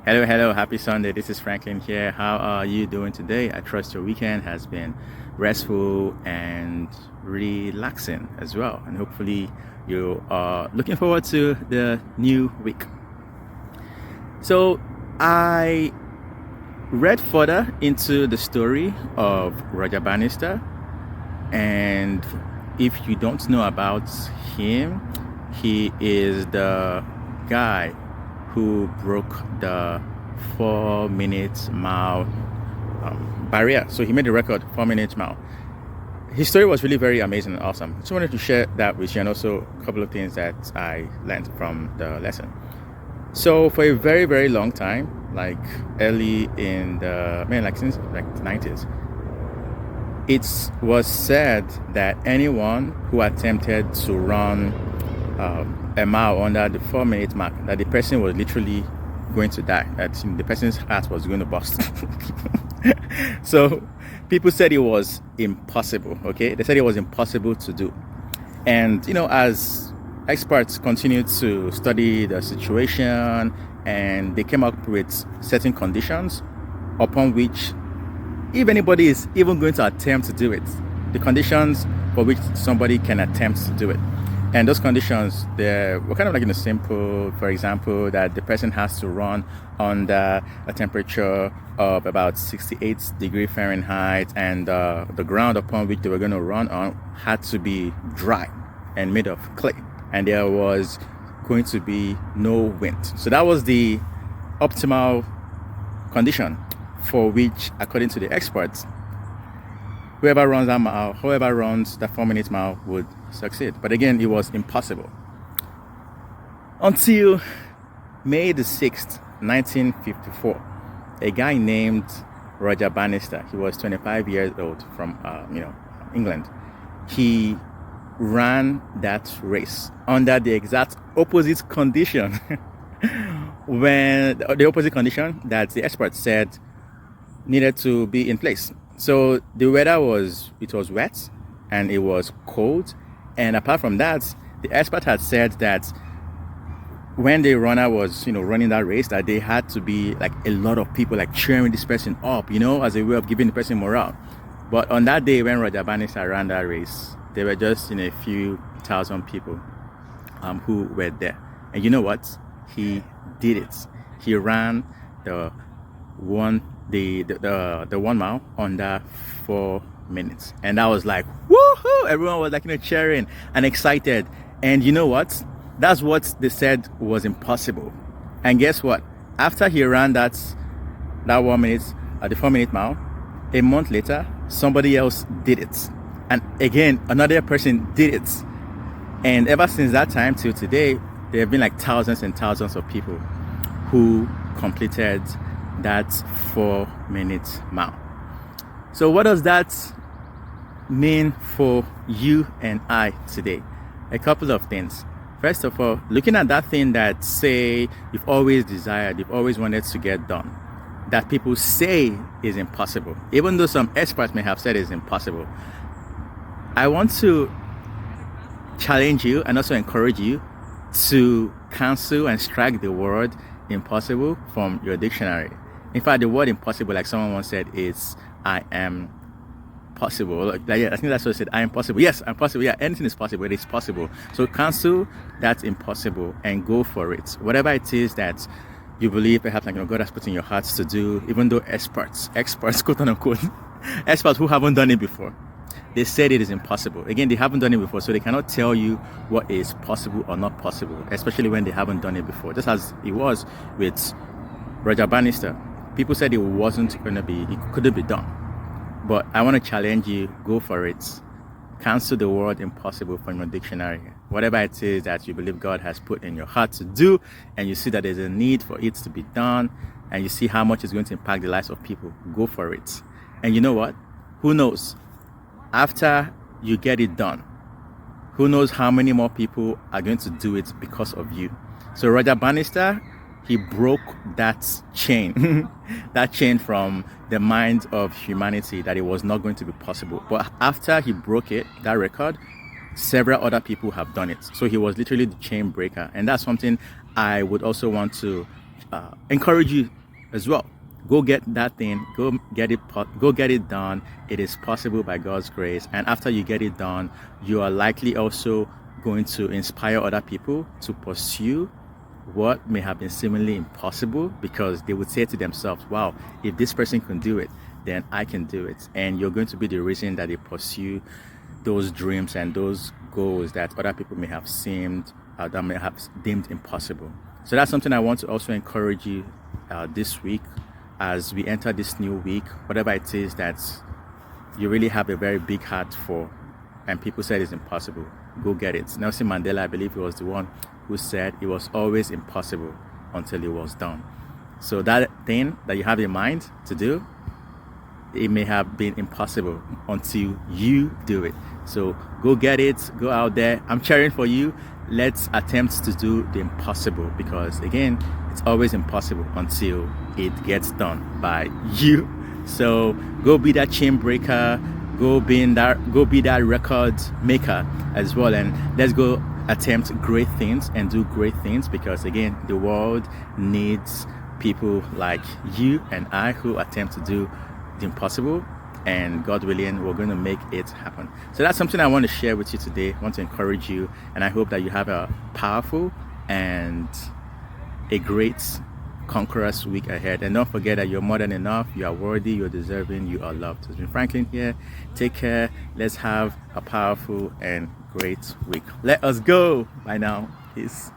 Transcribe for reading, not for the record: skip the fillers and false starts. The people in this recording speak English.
Hello, happy Sunday. This is Franklin here. How are you doing today? I trust your weekend has been restful and relaxing as well. And hopefully, you are looking forward to the new week. So, I read further into the story of Roger Bannister. And if you don't know about him, he is the guy who broke the 4 minute mile barrier. So he made the record 4 minute mile. His story was really very amazing and awesome. Just wanted to share that with you, and also a couple of things that I learned from the lesson. So for a very, very long time, like early in the, like since like the 90s, it was said that anyone who attempted to run a mile under the 4 minute mark, that the person was literally going to die, that the person's heart was going to burst. So people said it was impossible. Okay, they said it was impossible to do. And as experts continued to study the situation, and they came up with certain conditions upon which, if anybody is even going to attempt to do it, the conditions for which somebody can attempt to do it. And those conditions, they were kind of like in a simple, for example, that the person has to run under a temperature of about 68 degrees Fahrenheit, and the ground upon which they were going to run on had to be dry and made of clay. And there was going to be no wind. So that was the optimal condition for which, according to the experts, whoever runs that mile, whoever runs that 4 minute mile would succeed. But again, it was impossible. Until May the 6th, 1954, a guy named Roger Bannister, he was 25 years old, from England. He ran that race under the exact opposite condition when the opposite condition that the experts said needed to be in place. So the weather was wet and it was cold, and apart from that, the expert had said that when the runner was running that race, that they had to be like a lot of people like cheering this person up, as a way of giving the person morale. But on that day when Roger Bannister ran that race, there were just a few thousand people who were there. And you know what? He did it. He ran the 1 mile under 4 minutes, and that was like woohoo! Everyone was like cheering and excited. And you know what? That's what they said was impossible. And guess what? After he ran that 1 minute at the 4 minute mile, a month later, somebody else did it, and again another person did it. And ever since that time till today, there have been like thousands and thousands of people who completed that 4 minute mile. So what does that mean for you and I today? A couple of things. First of all, looking at that thing that, say, you've always desired, you've always wanted to get done, that people say is impossible, even though some experts may have said is impossible. I want to challenge you and also encourage you to cancel and strike the word impossible from your dictionary. In fact, the word impossible, like someone once said, is I am possible. I think that's what I said. I am possible. Yes, I'm possible. Yeah, anything is possible. It is possible. So cancel that impossible and go for it. Whatever it is that you believe perhaps God has put in your hearts to do, even though experts, quote unquote, experts who haven't done it before, they said it is impossible. Again, they haven't done it before, so they cannot tell you what is possible or not possible, especially when they haven't done it before. Just as it was with Roger Bannister. People said it couldn't be done. But I want to challenge you, go for it. Cancel the word impossible from your dictionary. Whatever it is that you believe God has put in your heart to do, and you see that there's a need for it to be done, and you see how much it's going to impact the lives of people, go for it. And you know what? Who knows? After you get it done, who knows how many more people are going to do it because of you. So Roger Bannister, he broke that chain, that chain from the mind of humanity, that it was not going to be possible. But after he broke it, that record, several other people have done it. So he was literally the chain breaker. And that's something I would also want to encourage you as well. Go get that thing. Go get it done. It is possible by God's grace. And after you get it done, you are likely also going to inspire other people to pursue what may have been seemingly impossible, because they would say to themselves, wow, if this person can do it, then I can do it. And you're going to be the reason that they pursue those dreams and those goals that other people may have deemed impossible. So that's something I want to also encourage you this week as we enter this new week. Whatever it is that you really have a very big heart for and people said it's impossible, go get it. Nelson Mandela, I believe he was the one who said it was always impossible until it was done. So that thing that you have in mind to do, it may have been impossible until you do it. So go get it, go out there. I'm cheering for you. Let's attempt to do the impossible, because again, it's always impossible until it gets done by you. So go be that chain breaker, go be that record maker as well, and let's go attempt great things and do great things, because again, the world needs people like you and I who attempt to do the impossible, and God willing, we're going to make it happen. So that's something I want to share with you today. I want to encourage you, and I hope that you have a powerful and a great conqueror's week ahead. And don't forget that you're more than enough, you are worthy, you're deserving, you are loved. It's been Franklin here. Take care. Let's have a powerful and great week. Let us go. Bye now. Peace.